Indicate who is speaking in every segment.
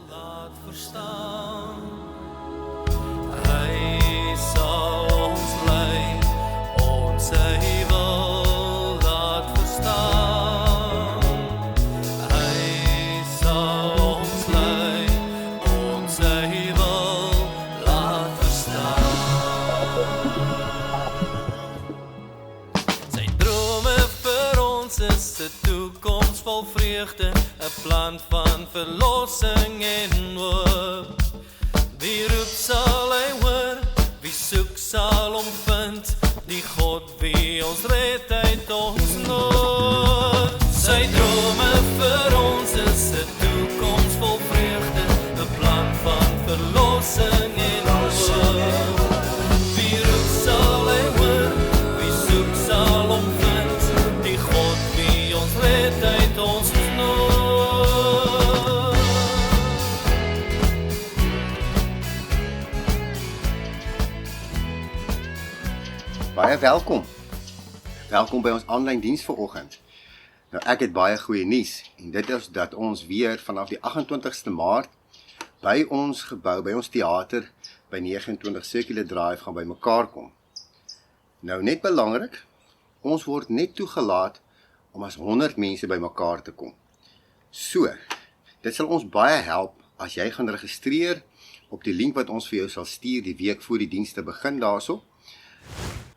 Speaker 1: laat verstaan. Hy sal ons lei, ons hy wil laat verstaan. Hy sal ons lei, ons hy wil laat verstaan. Sy drome vir ons is 'n toekoms vol vreugde, 'n plan van verlossing en hoop. Wie roep sal hy hoor, wie soek sal hom vind, die God wie ons red uit ons nood. Sy drome vir ons is 'n toekoms vol vreugde, 'n plan van verlossing en hoop. Wie roep sal hy hoor, wie soek sal hom vind, die God wie ons red uit ons nood.
Speaker 2: Baie welkom. Welkom by ons aanlyn diens vanoggend. Nou ek het baie goeie nuus en dit is dat ons weer vanaf die 28ste Maart by ons gebou, by ons teater by 29 Circular Drive gaan by mekaar kom. Nou net belangrik, ons word net toegelaat om as 100 mense by mekaar te kom. So, dit sal ons baie help as jy gaan registreer op die link wat ons vir jou sal stuur die week voor die dienste begin daarso.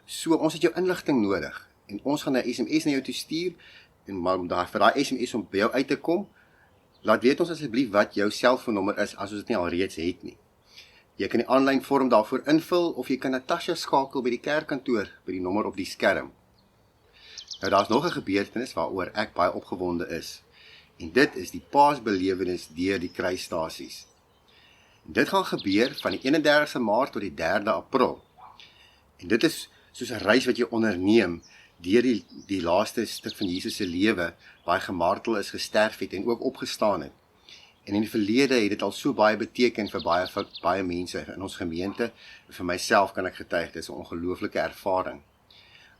Speaker 2: So, ons het jou inligting nodig en ons gaan 'n SMS na jou toe stuur en maar om vir daai SMS om by jou uit te kom, laat weet ons asseblief wat jou selfoonnommer is as ons dit nie al reeds het nie. Jy kan die aanlyn vorm daarvoor invul of jy kan Natasha skakel by die kerkkantoor by die nommer op die skerm. Nou daar's nog 'n gebeurtenis waaroor ek baie opgewonde is en dit is die Paasbelewenis deur die kruisstasies. En dit gaan gebeur van die 31ste Maart tot die 3de April. En dit is soos 'n reis wat jy onderneem deur die laaste stuk van Jesus se lewe, waar hy gemartel is, gesterf het en ook opgestaan het. En in die verlede het dit al so baie beteken vir baie mense in ons gemeente. Vir myself kan ek getuig, dit is 'n ongelooflike ervaring.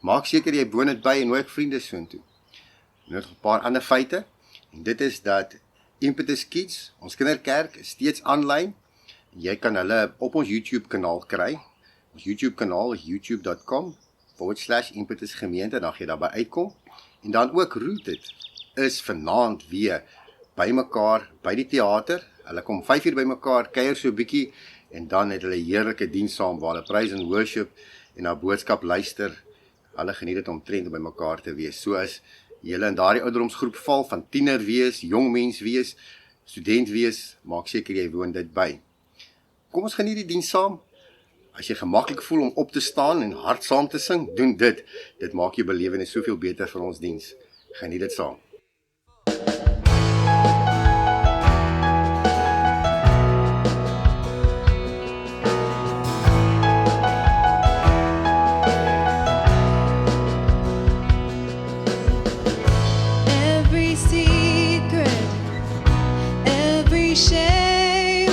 Speaker 2: Maak seker jy woon dit by en nooi ek vriende soontoe. Nog 'n paar ander feite, en dit is dat Impetus Kids, ons kinderkerk, is steeds aanlyn. Jy kan hulle op ons YouTube kanaal kry. Ons YouTube kanaal is youtube.com/Impetus Gemeente, dan gaan jy daarby uitkom. En dan ook Rooted is vanaand weer by mekaar, by die teater. Hulle kom 5 uur by mekaar, kuier so 'n bietjie, en dan het hulle heerlike diens saam, waar hulle praise and worship, en na boodskap luister. Hulle geniet dit omtrent om by mekaar te wees. So as julle in daardie ouderdomsgroep val, van tiener wees, jong mens wees, student wees, maak seker jy woon dit by. Kom ons geniet die diens saam. As jy gemaklik voel om op te staan en hard saam te sing, doen dit. Dit maak jou belewenis soveel beter vir ons diens. Geniet dit saam.
Speaker 3: Every secret, every shame,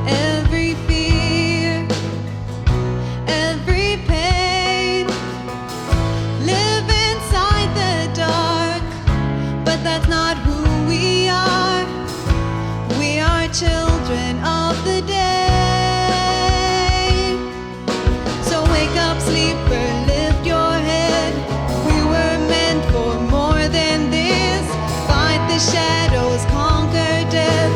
Speaker 3: every fear, every pain, live inside the dark, but that's not who we are. We are children of the day. So wake up, sleeper, lift your head. We were for more than this. Fight the shadows, conquer death.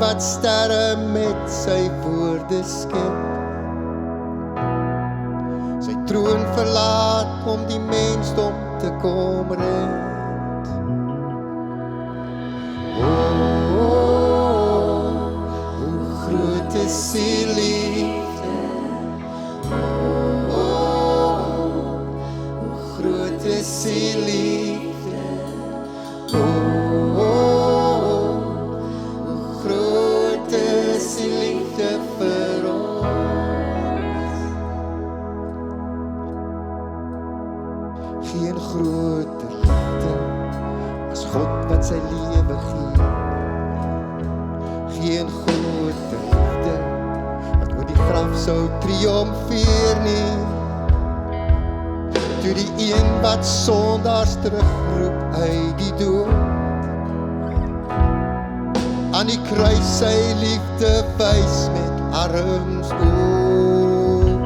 Speaker 4: wat sterre met sy woorde skep. Sy troon verlaat om die mensdom te kom red. Hoe groot is die liefde. Hoe groot is die liefde. Hoe groot is die liefde vir ons. Geen groter liefde as God wat sy lewe gee. Geen groter liefde wat oor die graf sou triomfeer nie. Toe die een wat sondaars terugroep uit die dood, aan die kruis sy liefde wys met arms oop.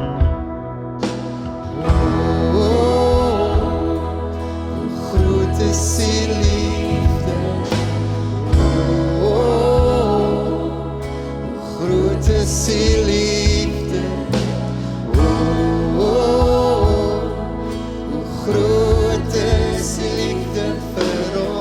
Speaker 4: Hoe groot is die liefde. Hoe groot is die liefde. Hoe groot is die liefde vir ons.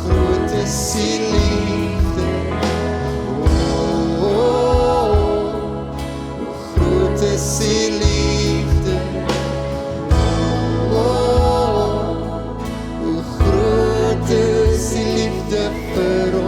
Speaker 4: Groot is die liefde. Groot is die liefde. Hoe groot is die liefde vir ons.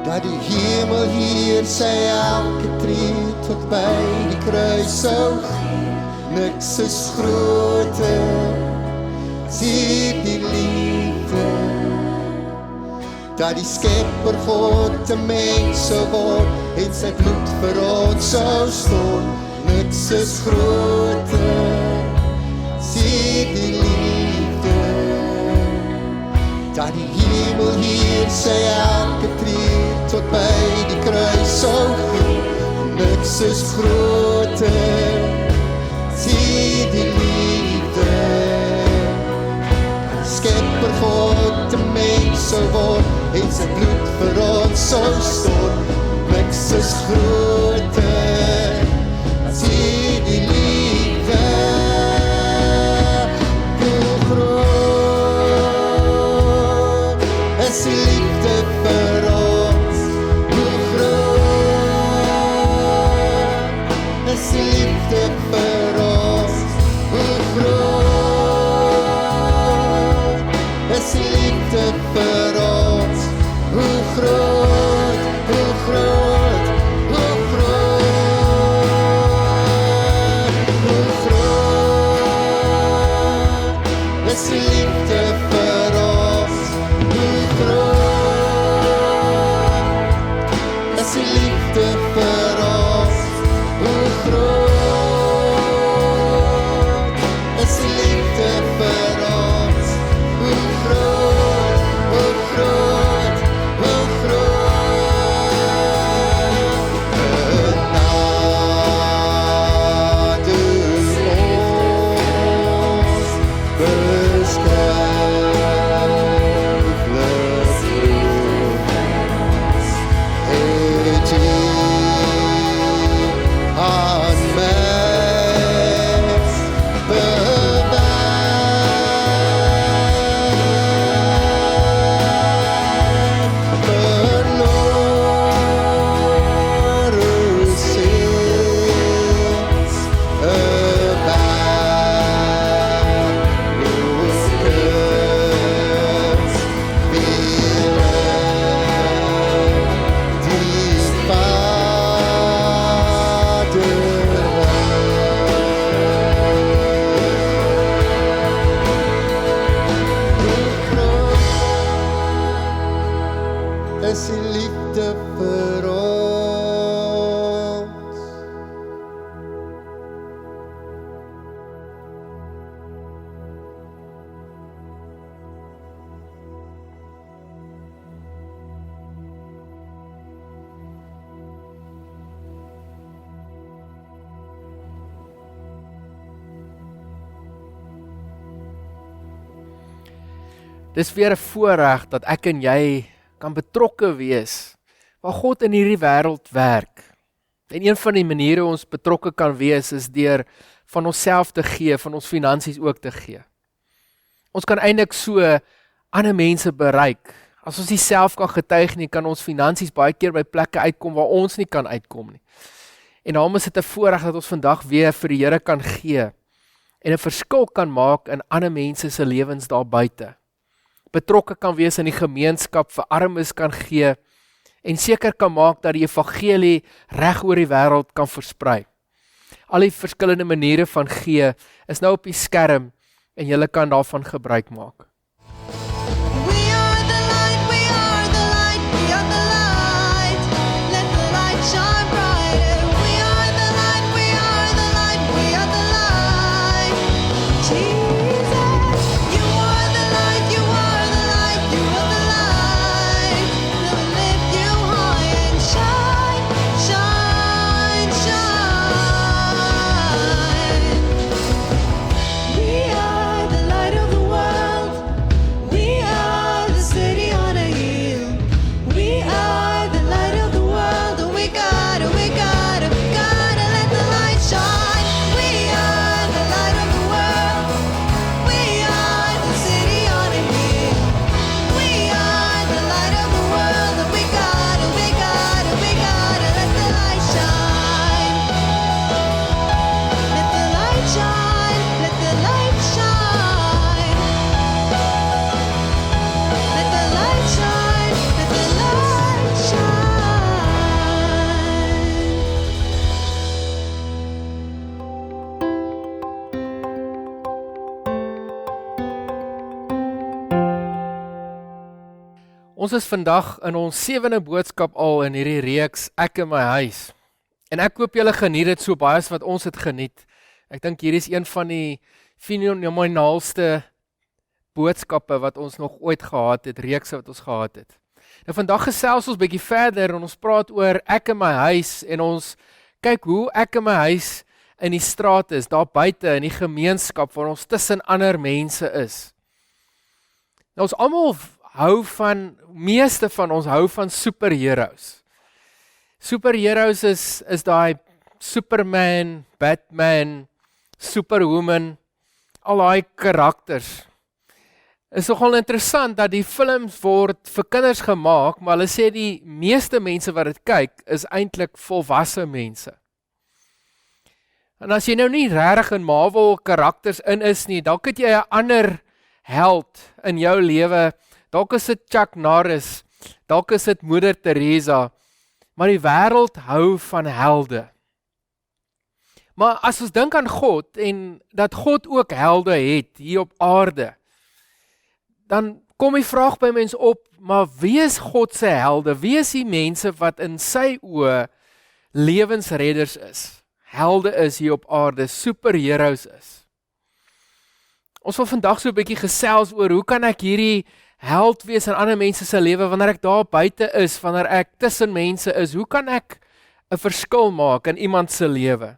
Speaker 4: Dat die hemel hier sy elke tree tot by die kruis sou gee. Niks is groter, sien die liefde. Dat die Skepper God 'n mens sou word en sy bloed vir ons sou stort. Niks is groter, sien die liefde. Dat die hemel hier sy elke tree tot by die kruis sou gee. Niks is groter, sien die liefde. Skepper God 'n mens sou word en sy bloed vir ons sou stort. Niks is groter, sien die liefde. Hoe groot is die liefde vir ons. Hoe groot is die liefde vir ons. Hoe groot is die liefde vir ons. Hoe groot, hoe groot, hoe groot. Hoe groot is die liefde vir ons. Hoe groot is die liefde vir ons.
Speaker 5: Dis weer 'n voorreg dat ek en jy kan betrokke wees waar God in hierdie wêreld werk. En een van die maniere ons betrokke kan wees is deur van onsself te gee, van ons finansies ook te gee. Ons kan eintlik so ander mense bereik. As ons nie self kan getuig nie, kan ons finansies baie keer by plekke uitkom waar ons nie kan uitkom nie. En daarom is dit 'n voorreg dat ons vandag weer vir die Here kan gee en 'n verskil kan maak in ander mense se lewens daar buite. Betrokke kan wees in die gemeenskap, vir armes kan gee en seker kan maak dat die evangelie reg oor die wêreld kan versprei. Al die verskillende maniere van gee is nou op die skerm en julle kan daarvan gebruik maak.
Speaker 3: We are the light, we are the light, we are the light. Let the light shine brighter. We are the light, we are the light, we are the light. Jesus, you are the light, you are the light, you are the light. We'll lift you high and shine, shine, shine. We are the light of the world. We are the city on a hill. We are the light of the world, and we gotta let the light shine. We are the light of the world. We are the city on a hill. We are the light of the world, and we gotta let the light shine. Let the light shine, let the light shine. Let the light shine, let the light shine.
Speaker 5: Ons is vandag in ons 7de boodskap al in hierdie reeks Ek in my huis. En ek hoop julle geniet dit so baie as wat ons het geniet. Ek dink hier is een van die fenomenaalste boodskappe wat ons nog ooit gehad het, reekse wat ons gehad het. Nou vandag gesels ons bietjie verder en ons praat oor ek in my huis en ons kyk hoe ek in my huis in die straat is, daar buite in die gemeenskap waar ons tussen ander mense is. Nou ons almal meeste van ons hou van superheroes. Superheroes is daai Superman, Batman, Superwoman, al daai karakters. Is nogal interessant dat die films word vir kinders gemaak, maar hulle sê die meeste mense wat dit kyk, is eintlik volwasse mense. En as jy nou nie regtig in Marvel karakters in is nie, dalk het jy 'n ander held in jou lewe. Dalk is dit Chuck Norris, dalk is dit Moeder Teresa, maar die wêreld hou van helde. Maar as ons dink aan God en dat God ook helde het hier op aarde, dan kom die vraag by mens op, maar wie is God se helde? Wie is die mense wat in sy oë lewensredders is? Helde is hier op aarde, superheroes is. Ons wil vandag so 'n bietjie gesels oor hoe kan ek hierdie held wees in ander mense se lewe wanneer ek daar buite is, wanneer ek tussen mense is. Hoe kan ek 'n verskil maak in iemand se lewe?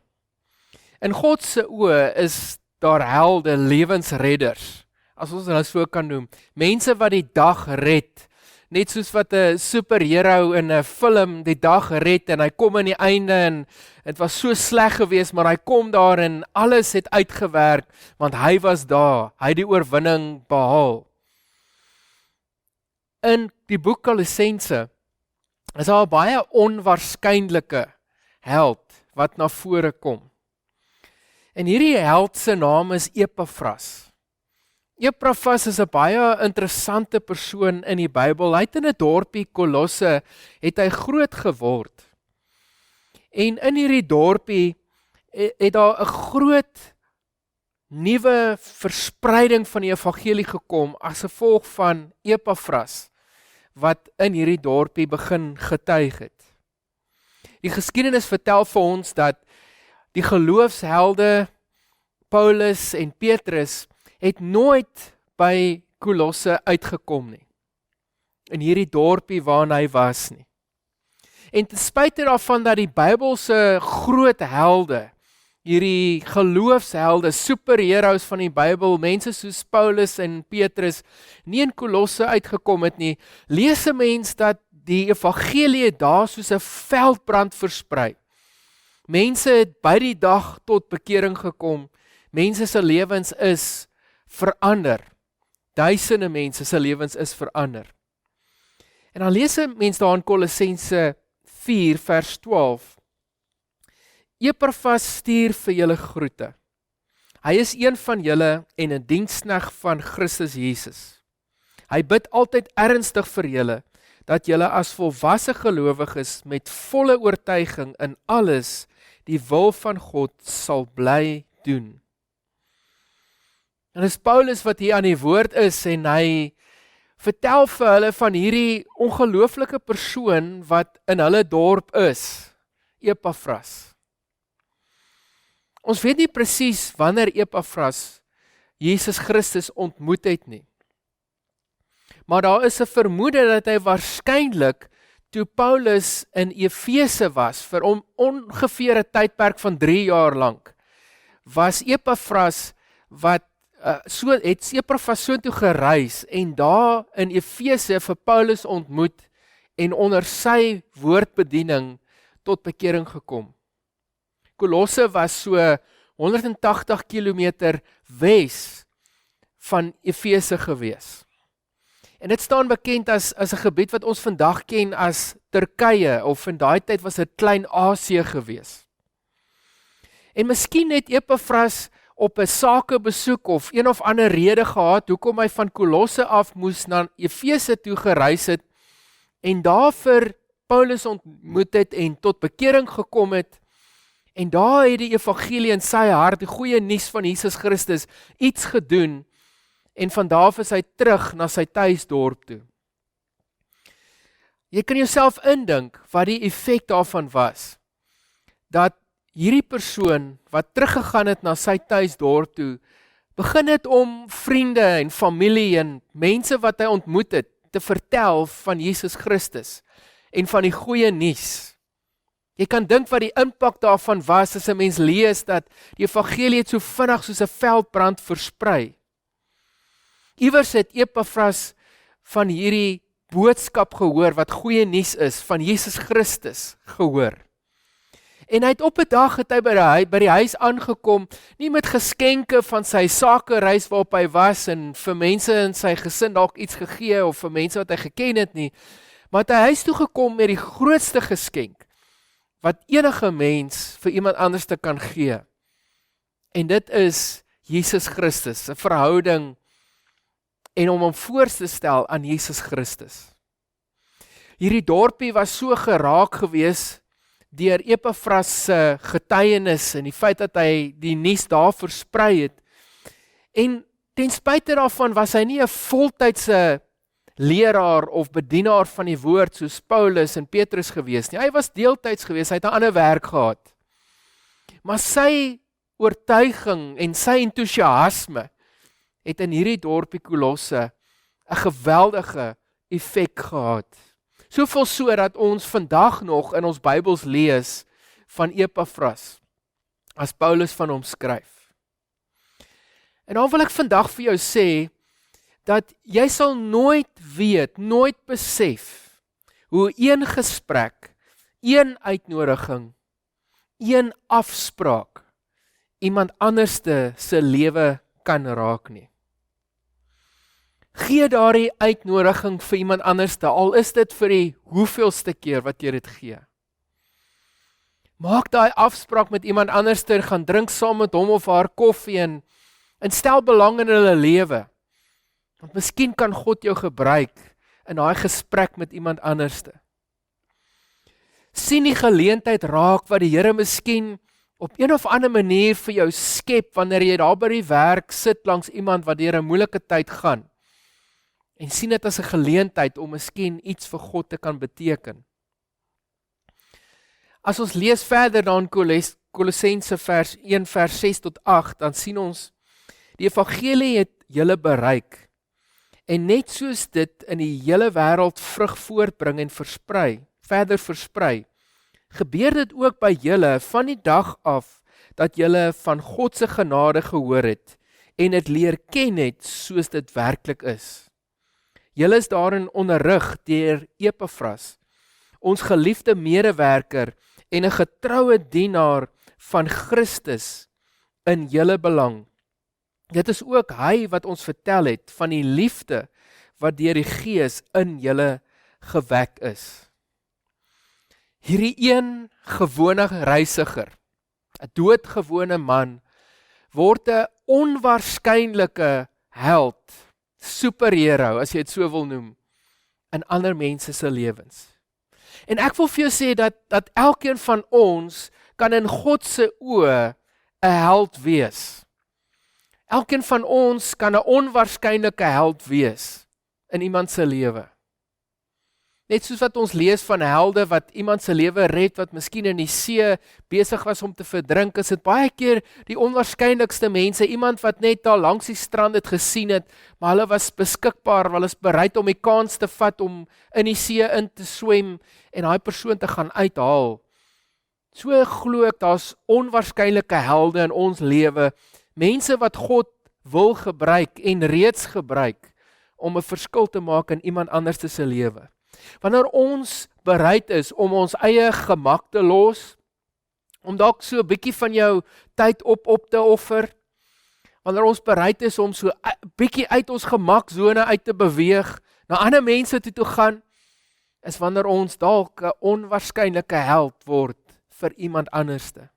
Speaker 5: In God se oë is daar helde, lewensredders, as ons hulle so kan noem. Mense wat die dag red, net soos wat 'n superhero in 'n film die dag red en hy kom aan die einde en dit was so sleg geweest, maar hy kom daar en alles het uitgewerk want hy was daar, hy het die oorwinning behaal. In die boek Kolossense is daar 'n baie onwaarskynlike held wat na vore kom. En hierdie held se naam is Epafras. Epafras is 'n baie interessante persoon in die Bybel. Hy het in 'n dorpie Kolosse het hy groot geword. En in hierdie dorpie het daar 'n groot nuwe verspreiding van die evangelie gekom as gevolg van Epafras, wat in hierdie dorpie begin getuig het. Die geskiedenis vertel vir ons dat die geloofshelde Paulus en Petrus het nooit by Kolosse uitgekom nie, in hierdie dorpie waarin hy was nie. En ten spyte daarvan dat die Bybelse groot helde, hierdie geloofshelde, superheroes van die Bybel, mense soos Paulus en Petrus, nie in Kolosse uitgekom het nie, lees 'n mens dat die evangelie daar soos 'n veldbrand versprei. Mense het by die dag tot bekering gekom, mense se lewens is verander, duisende mense se lewens is verander. En dan lees 'n mens daar in Kolossense 4 vers 12, Epaphras stuur vir julle groete. Hy is een van julle en 'n diensknegt van Christus Jesus. Hy bid altyd ernstig vir julle, dat julle as volwasse gelowiges met volle oortuiging in alles die wil van God sal bly doen. En dis Paulus wat hier aan die woord is en hy vertel vir hulle van hierdie ongelooflike persoon wat in hulle dorp is, Epaphras. Ons weet nie presies wanneer Epaphras Jesus Christus ontmoet het nie. Maar daar is 'n vermoede dat hy waarskynlik toe Paulus in Efese was vir ongeveer 'n tydperk van 3 jaar lank, was Epaphras wat Epaphras soontoe gereis en daar in Efese vir Paulus ontmoet en onder sy woordbediening tot bekering gekom. Kolosse was so 180 km wes van Efese gewees. En dit staan bekend as 'n gebied wat ons vandag ken as Turkye, of in daai tyd was dit Klein-Asië gewees. En miskien het Epaphras op 'n sakebesoek of een of ander rede gehad hoekom hy van Kolosse af moes na Efese toe gereis het en daar vir Paulus ontmoet het en tot bekering gekom het. En daar het die evangelie in sy hart, die goeie nuus van Jesus Christus, iets gedoen en van daar af is hy terug na sy tuisdorp toe. Jy kan jouself indink wat die effek daarvan was, dat hierdie persoon wat teruggegaan het na sy tuisdorp toe, begin het om vriende en familie en mense wat hy ontmoet het, te vertel van Jesus Christus en van die goeie nuus. Jy kan dink wat die impak daarvan was as 'n mens lees dat die evangelie het so vinnig soos 'n veldbrand versprei. Iewers het Epaphras van hierdie boodskap gehoor wat goeie nuus is van Jesus Christus gehoor. En hy het op 'n dag het hy by die huis aangekom, nie met geskenke van sy sakereis waarop hy was en vir mense in sy gesin dalk iets gegee of vir mense wat hy geken het nie, maar het hy huis toe gekom met die grootste geskenk wat enige mens vir iemand anders te kan gee. En dit is Jesus Christus, 'n verhouding en om hom voor te stel aan Jesus Christus. Hierdie dorpie was so geraak gewees deur Epaphras se getuienis en die feit dat hy die nuus daar versprei het. En ten spyte daarvan was hy nie 'n voltydse leraar of bedienaar van die woord soos Paulus en Petrus gewees nie. Hy was deeltyds gewees, hy het 'n ander werk gehad. Maar sy oortuiging en sy entoesiasme het in hierdie dorpie Kolosse 'n geweldige effek gehad. Soveel so dat ons vandag nog in ons Bybels lees van Epaphras, as Paulus van hom skryf. En dan wil ek vandag vir jou sê, dat jy sal nooit weet, nooit besef, hoe een gesprek, een uitnodiging, een afspraak, iemand anderste se lewe kan raak nie. Gee daardie uitnodiging vir iemand anderste, al is dit vir die hoeveelste keer wat jy dit gee. Maak daai afspraak met iemand anderste, gaan drink saam met hom of haar koffie en stel belang in hulle lewe. Want miskien kan God jou gebruik in daai gesprek met iemand anderste. Sien die geleentheid raak wat die Here miskien op een of ander manier vir jou skep wanneer jy daar by die werk sit langs iemand wat deur 'n moeilike tyd gaan. en sien dit as 'n geleentheid om miskien iets vir God te kan beteken. As ons lees verder dan Kolossense 1 vers 6 tot 8, dan sien ons, die evangelie het julle bereik, en net soos dit in die hele wêreld vrug voortbring en verder versprei, gebeur dit ook by julle van die dag af, dat julle van God se genade gehoor het, en het leer ken het soos dit werklik is. Julle is daarin onderrig deur Epafras, ons geliefde medewerker en 'n getroue dienaar van Christus in julle belang. Dit is ook hy wat ons vertel het van die liefde wat deur die Gees in julle gewek is. Hierdie een gewone reisiger, 'n doodgewone man, word 'n onwaarskynlike held, superhero, as jy dit so wil noem, in ander mense se lewens. En ek wil vir jou sê dat elkeen van ons kan in God se oë 'n held wees. Elkeen van ons kan 'n onwaarskynlike held wees in iemand se lewe. Net soos wat ons lees van helde wat iemand se lewe red, wat miskien in die see besig was om te verdrink, is dit baie keer die onwaarskynlikste mense, iemand wat net daar langs die strand het gesien het, maar hulle was beskikbaar, hulle is bereid om die kans te vat om in die see in te swem en daai persoon te gaan uithaal. So glo ek, daar's onwaarskynlike helde in ons lewe, mense wat God wil gebruik en reeds gebruik om 'n verskil te maak in iemand anders se lewe. Wanneer ons bereid is om ons eie gemak te los, om dalk so 'n bietjie van jou tyd op te offer, wanneer ons bereid is om so 'n bietjie uit ons gemaksone uit te beweeg, na ander mense toe gaan, is wanneer ons dalk 'n onwaarskynlike held word vir iemand anderste.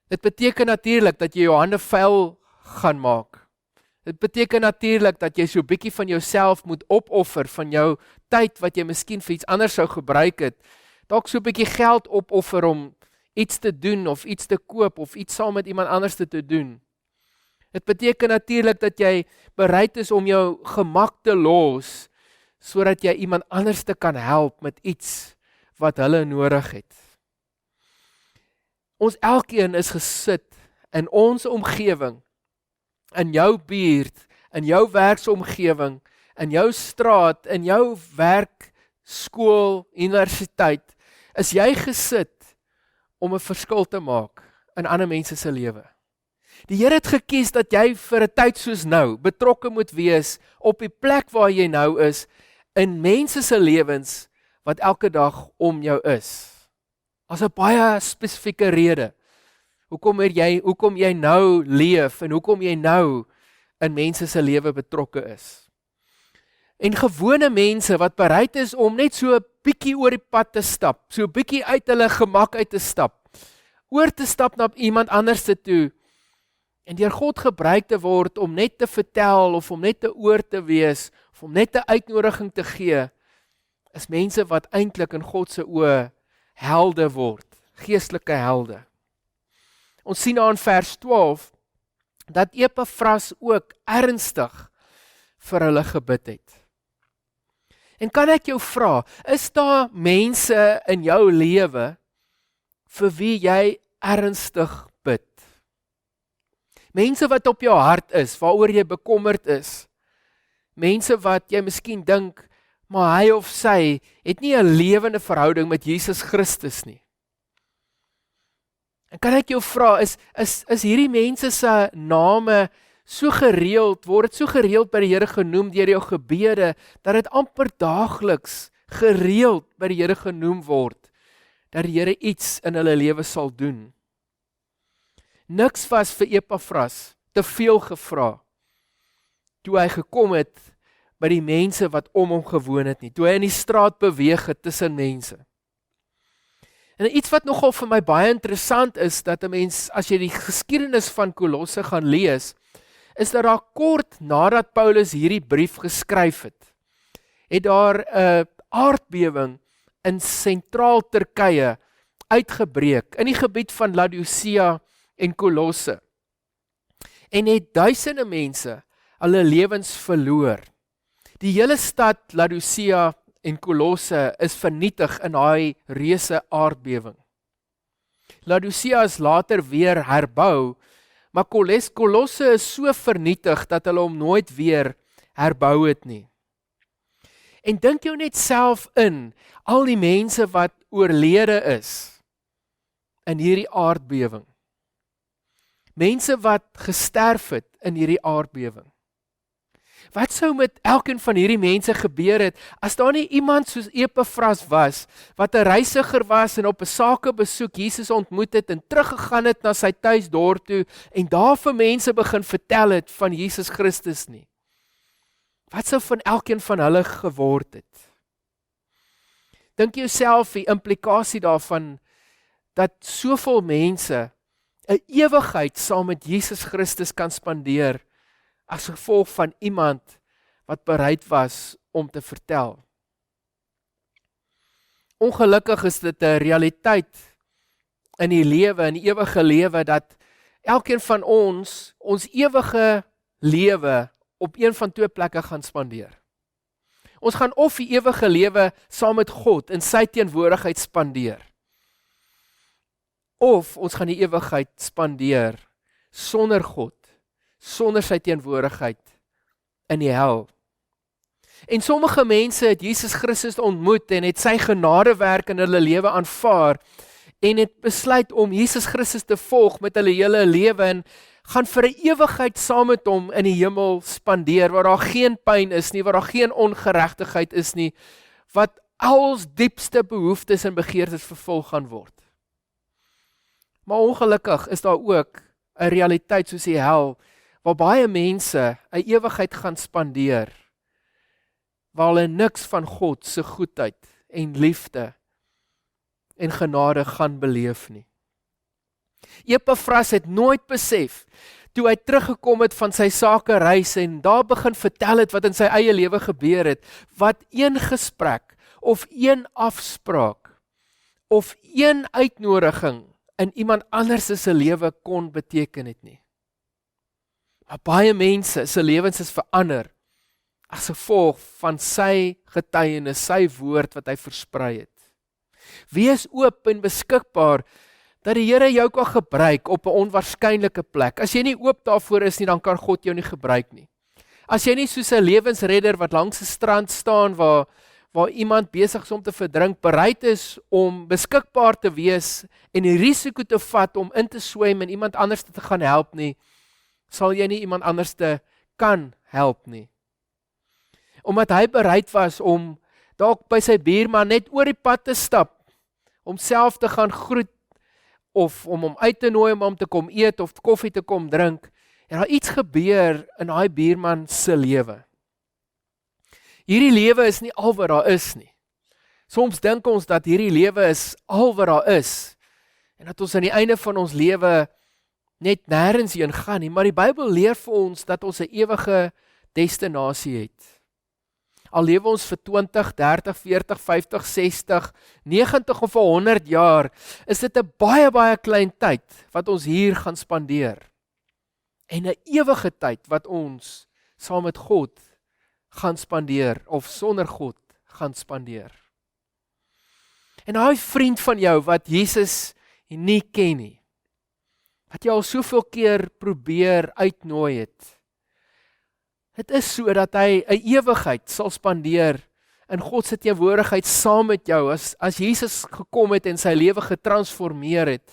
Speaker 5: Dit beteken natuurlik dat jy jou hande vuil gaan maak. Dit beteken natuurlik dat jy so 'n bietjie van jouself moet opoffer, van jou tyd wat jy miskien vir iets anders sou gebruik het, dalk so 'n bietjie geld opoffer om iets te doen of iets te koop of iets saam met iemand anders te doen. Dit beteken natuurlik dat jy bereid is om jou gemak te los, sodat jy iemand anders te kan help met iets wat hulle nodig het. Ons elkeen is gesit in ons omgewing, in jou buurt, in jou werksomgewing, in jou straat, in jou werk, skool, universiteit, is jy gesit om 'n verskil te maak in ander mense se lewe. Die Here het gekies dat jy vir 'n tyd soos nou betrokke moet wees op die plek waar jy nou is, in mense se lewens wat elke dag om jou is. As 'n baie spesifieke rede. Hoekom jy nou leef en hoekom jy nou in mense se lewe betrokke is. En gewone mense wat bereid is om net so 'n bietjie oor die pad te stap, so 'n bietjie uit hulle gemak uit te stap, oor te stap na iemand anders toe, en deur God gebruik te word om net te vertel of om net te oor te wees of om net 'n uitnodiging te gee, is mense wat eintlik in God se oë helde word, geestelike helde. Ons sien aan vers 12 dat Epafras ook ernstig vir hulle gebid het. En kan ek jou vra, is daar mense in jou lewe vir wie jy ernstig bid? Mense wat op jou hart is, waaroor jy bekommerd is. Mense wat jy miskien dink, maar hy of sy het nie 'n lewende verhouding met Jesus Christus nie. En kan ek jou vra, is hierdie mense se name so gereeld, word dit so gereeld by die Here genoem deur jou gebede, dat dit amper daagliks gereeld by die Here genoem word, dat die Here iets in hulle lewe sal doen. Niks was vir Epafras te veel gevra, toe hy gekom het by die mense wat om hom gewoon het nie, toe hy in die straat beweeg het tussen mense. En iets wat nogal vir my baie interessant is, dat 'n mens, as jy die geskiedenis van Kolosse gaan lees, is dat daar kort nadat Paulus hierdie brief geskryf het daar 'n aardbewing in sentraal Turkye uitgebreek, in die gebied van Laodicea en Kolosse. En het duisende mense hulle lewens verloor. Die hele stad Laodicea en Kolosse is vernietig in daai reuse aardbewing. Laodicea is later weer herbou, maar Kolosse is so vernietig dat hulle hom nooit weer herbou het nie. En dink jou net self in, al die mense wat oorlede is in hierdie aardbewing. Mense wat gesterf het in hierdie aardbewing. Wat sou met elkeen van hierdie mense gebeur het, as daar nie iemand soos Epafras was, wat 'n reisiger was en op 'n sakebesoek Jesus ontmoet het en teruggegaan het na sy tuisdorp toe en daar vir mense begin vertel het van Jesus Christus nie? Wat sou van elkeen van hulle geword het? Dink jouself die implikasie daarvan, dat soveel mense 'n ewigheid saam met Jesus Christus kan spandeer, as gevolg van iemand wat bereid was om te vertel. Ongelukkig is dit 'n realiteit in die lewe, in die ewige lewe, dat elkeen van ons ewige lewe op een van twee plekke gaan spandeer. Ons gaan of die ewige lewe saam met God in sy teenwoordigheid spandeer, of ons gaan die ewigheid spandeer sonder God, sonder sy teenwoordigheid in die hel. En sommige mense het Jesus Christus ontmoet en het sy genadewerk in hulle lewe aanvaar en het besluit om Jesus Christus te volg met hulle hele lewe en gaan vir 'n ewigheid saam met hom in die hemel spandeer, waar daar geen pyn is nie, waar daar geen ongeregtigheid is nie, wat al ons diepste behoeftes en begeertes vervul gaan word. Maar ongelukkig is daar ook 'n realiteit soos die hel, waar baie mense 'n ewigheid gaan spandeer, waar hulle niks van God se goedheid en liefde en genade gaan beleef nie. Epafras het nooit besef, toe hy teruggekom het van sy sakereis en daar begin vertel het wat in sy eie lewe gebeur het, wat een gesprek of een afspraak of een uitnodiging in iemand anders se lewe kon beteken het nie. Maar baie mense se lewens is verander as gevolg van sy getuienis, sy woord wat hy versprei het. Wees oop en beskikbaar dat die Here jou kan gebruik op 'n onwaarskynlike plek. As jy nie oop daarvoor is nie, dan kan God jou nie gebruik nie. As jy nie soos 'n lewensredder wat langs 'n strand staan waar iemand besig is om te verdrink, bereid is om beskikbaar te wees en die risiko te vat om in te swem en iemand anders te gaan help nie, sal jy nie iemand anders te kan help nie. Omdat hy bereid was om dalk by sy buurman net oor die pad te stap, om self te gaan groet, of om hom uit te nooi om hom te kom eet of koffie te kom drink, en daar iets gebeur in daai buurman se lewe. Hierdie lewe is nie al wat daar is nie. Soms dink ons dat hierdie lewe is al wat daar is, en dat ons aan die einde van ons lewe net nêrens heen gaan nie, maar die Bybel leer vir ons dat ons 'n ewige destinasie het. Al lewe ons vir 20, 30, 40, 50, 60, 90 of 100 jaar, is dit 'n baie klein tyd wat ons hier gaan spandeer. En 'n ewige tyd wat ons saam met God gaan spandeer, of sonder God gaan spandeer. En daai vriend van jou wat Jesus nie ken nie, wat jy al soveel keer probeer uitnooi het, dit is so dat hy 'n ewigheid sal spandeer in God se teenwoordigheid saam met jou, as Jesus gekom het en sy lewe getransformeer het,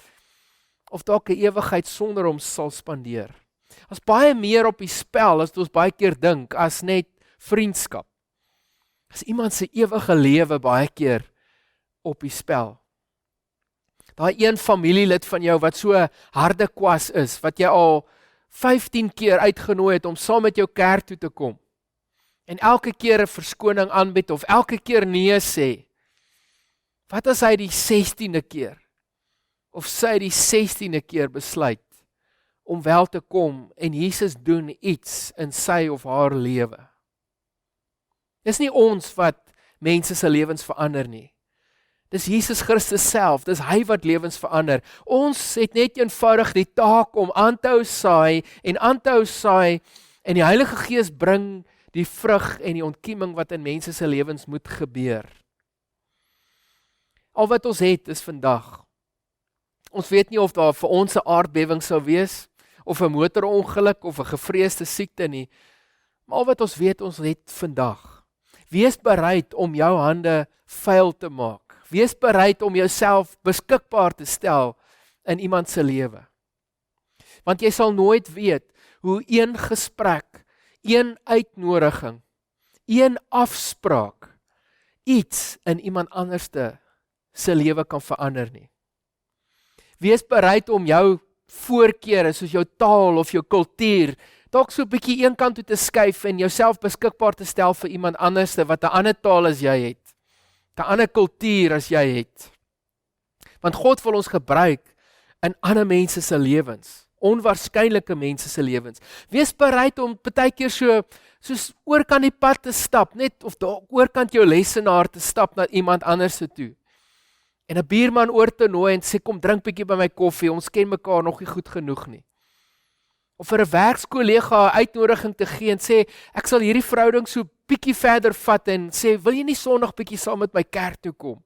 Speaker 5: of dalk 'n ewigheid sonder hom sal spandeer. As baie meer op die spel, as ons baie keer dink, as net vriendskap. As iemand se ewige lewe baie keer op die spel. Daai een familielid van jou wat so harde kwas is, wat jy al 15 keer uitgenooi het om saam met jou kerk toe te kom, en elke keer 'n verskoning aanbied, of elke keer nee sê. Wat as hy die 16de keer, of sy die 16de keer besluit, om wel te kom, en Jesus doen iets in sy of haar lewe? Dis nie ons wat mense se lewens verander nie. Dis Jesus Christus self, dis hy wat lewens verander. Ons het net eenvoudig die taak om aan te hou saai, en die Heilige Gees bring die vrug en die ontkieming wat in mense se lewens moet gebeur. Al wat ons het is vandag. Ons weet nie of daar vir ons 'n aardbewing sou wees, of 'n motorongeluk, of 'n gevreesde siekte nie, maar al wat ons weet, ons het vandag. Wees bereid om jou hande vuil te maak. Wees bereid om jouself beskikbaar te stel in iemand se lewe. Want jy sal nooit weet hoe een gesprek, een uitnodiging, een afspraak iets in iemand anderste se lewe kan verander nie. Wees bereid om jou voorkeure soos jou taal of jou kultuur dalk so 'n bietjie een kant toe te skuif en jouself beskikbaar te stel vir iemand anderste wat 'n ander taal as jy het, 'n ander kultuur as jy het. Want God wil ons gebruik in ander mense se lewens, onwaarskynlike mense se lewens. Wees bereid om partykeer soos oorkant die pad te stap, net of oorkant jou lesenaar te stap na iemand anders se toe. En 'n buurman oor te nooi en sê kom drink bietjie by my koffie, ons ken mekaar nog nie goed genoeg nie. Of vir 'n werkskollega 'n uitnodiging te gee en sê ek sal hierdie verhouding so bietjie verder vat en sê wil jy nie Sondag bietjie saam met my kerk toe kom?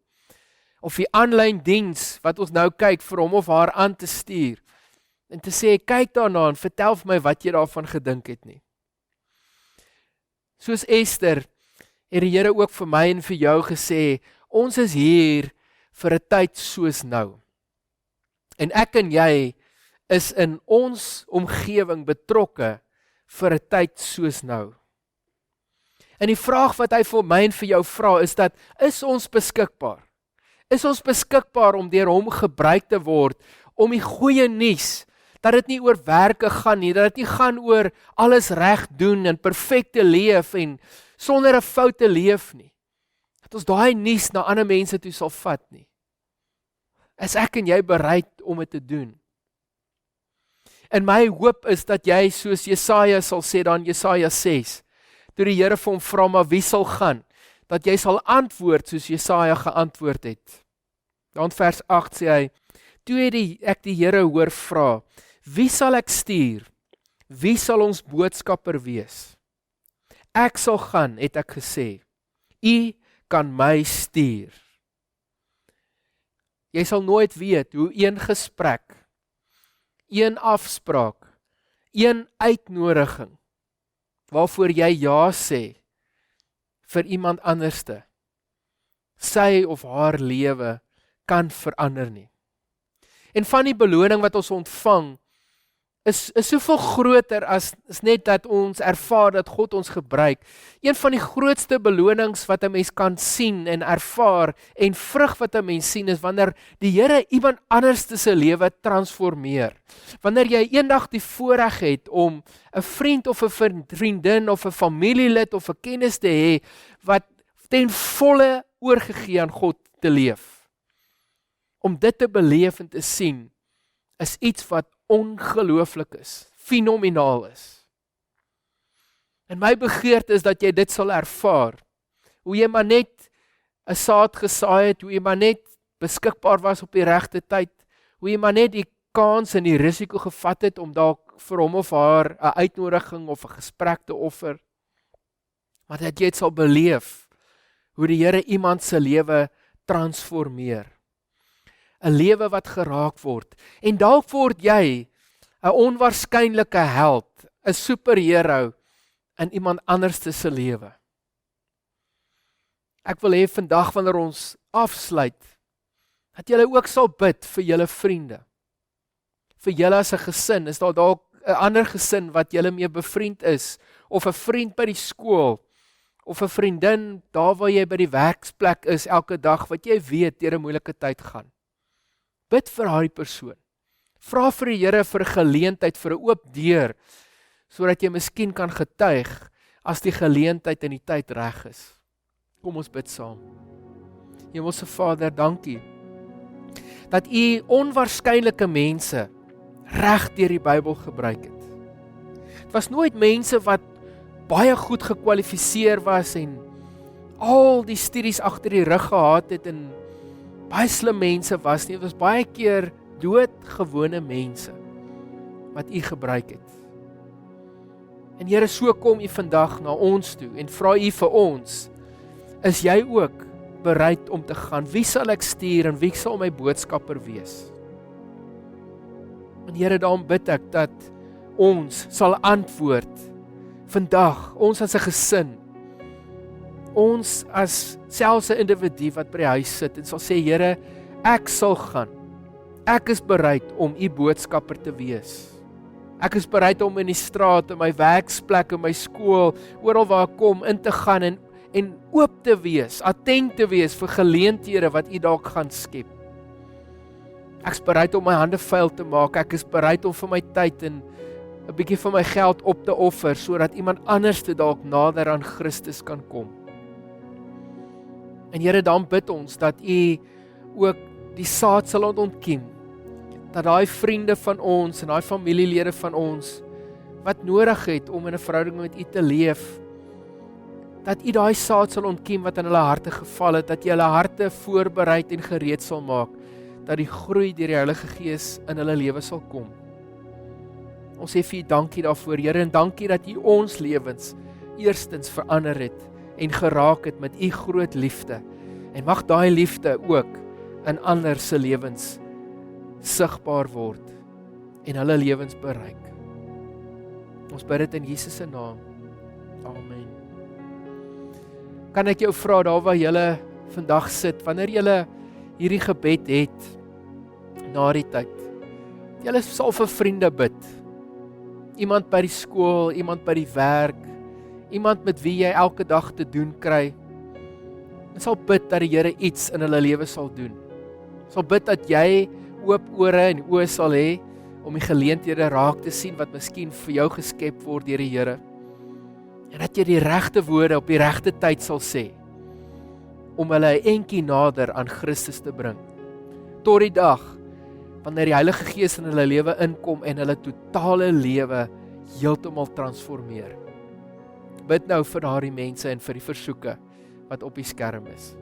Speaker 5: Of die aanlyn diens wat ons nou kyk vir hom of haar aan te stuur en te sê kyk daarna en vertel vir my wat jy daarvan gedink het nie. Soos Esther het die Here ook vir my en vir jou gesê, ons is hier vir 'n tyd soos nou. En ek en jy is in ons omgewing betrokke vir 'n tyd soos nou. En die vraag wat hy vir my en vir jou vra is dat, is ons beskikbaar? Is ons beskikbaar om deur hom gebruik te word om die goeie nuus, dat dit nie oor werke gaan nie, dat dit nie gaan oor alles reg doen en perfekte leef en sonder 'n fout te leef nie. Dat ons daai nuus na ander mense toe sal vat nie. Is ek en jy bereid om dit te doen? En my hoop is dat jy soos Jesaja sal sê dan Jesaja 6, toe die Here vir hom vra maar wie sal gaan, dat jy sal antwoord soos Jesaja geantwoord het. Dan vers 8 sê hy, toe het ek die Here hoor vra, wie sal ek stuur? Wie sal ons boodskapper wees? Ek sal gaan, het ek gesê. U kan my stuur. Jy sal nooit weet hoe een gesprek, een afspraak, een uitnodiging, waarvoor jy ja sê, vir iemand anderste, sy of haar lewe kan verander nie. En van die beloning wat ons ontvang, is soveel groter as net dat ons ervaar dat God ons gebruik. Een van die grootste belonings wat 'n mens kan sien en ervaar en vrug wat 'n mens sien is wanneer die Here iemand anderste se lewe transformeer. Wanneer jy eendag die voorreg het om 'n vriend of 'n vriendin of 'n familielid of 'n kennis te hê wat ten volle oorgegee aan God te leef. Om dit te beleef en te sien is iets wat ongelooflik is, fenomenaal is. En my begeerte is dat jy dit sal ervaar, hoe jy maar net 'n saad gesaai het, hoe jy maar net beskikbaar was op die regte tyd, hoe jy maar net die kans en die risiko gevat het om dalk vir hom of haar 'n uitnodiging of 'n gesprek te offer, maar dat jy dit sal beleef, hoe die Here iemand se lewe transformeer. 'n lewe wat geraak word. En dalk word jy 'n onwaarskynlike held, 'n superhero in iemand anderste se lewe. Ek wil hê vandag wanneer ons afsluit, dat julle ook sal bid vir julle vriende. Vir julle as 'n gesin, is daar dalk 'n ander gesin wat julle mee bevriend is, of 'n vriend by die skool, of 'n vriendin daar waar jy by die werksplek is elke dag, wat jy weet deur 'n moeilike tyd gaan. Bid vir daai persoon. Vra vir die Here vir 'n geleentheid, vir 'n oop deur, sodat jy miskien kan getuig as die geleentheid en die tyd reg is. Kom ons bid saam. Hemelse Vader, dankie dat U onwaarskynlike mense reg deur die Bybel gebruik het. Dit was nooit mense wat baie goed gekwalifiseer was en al die studies agter die rug gehad het en baie slim mense was nie. Dit was baie keer doodgewone mense wat U gebruik het. En Here, so kom U vandag na ons toe en vra U vir ons, is jy ook bereid om te gaan? Wie sal ek stuur en wie sal my boodskapper wees? En Here, daarom bid ek dat ons sal antwoord vandag, ons as 'n gesin, ons as selfs 'n individu wat by die huis sit en sal sê, Here, ek sal gaan. Ek is bereid om U boodskapper te wees. Ek is bereid om in die straat, in my werksplek, in my skool, oral waar ek kom, in te gaan en oop te wees, attent te wees vir geleenthede wat U dalk gaan skep. Ek is bereid om my hande vuil te maak, ek is bereid om vir my tyd en 'n bietjie van my geld op te offer, sodat iemand anders te dalk nader aan Christus kan kom. En Here, dan bid ons dat U ook die saad sal ontkiem, dat daai vriende van ons en daai familielede van ons, wat nodig het om in 'n verhouding met U te leef, dat U daai saad sal ontkiem wat in hulle harte geval het, dat U hulle harte voorbereid en gereed sal maak, dat die groei deur die Heilige Gees in hulle lewe sal kom. Ons sê vir U dankie daarvoor, Here, en dankie dat U ons lewens eerstens verander het en geraak het met U groot liefde. En mag daai liefde ook in ander se lewens sigbaar word en hulle lewens bereik. Ons bid dit in Jesus se naam. Amen. Kan ek jou vra daar waar jy vandag sit, wanneer jy hierdie gebed het na die tyd, jy sal vir vriende bid. Iemand by die skool, iemand by die werk, iemand met wie jy elke dag te doen kry. En sal bid dat die Here iets in hulle lewe sal doen. Sal bid dat jy oop ore en oë sal hê om die geleenthede raak te sien wat miskien vir jou geskep word deur die Here. En dat jy die regte woorde op die regte tyd sal sê om hulle 'n entjie nader aan Christus te bring. Tot die dag wanneer die Heilige Gees in hulle lewe inkom en hulle totale lewe heeltemal transformeer. Bid nou vir daardie mense en vir die versoeke wat op die skerm is.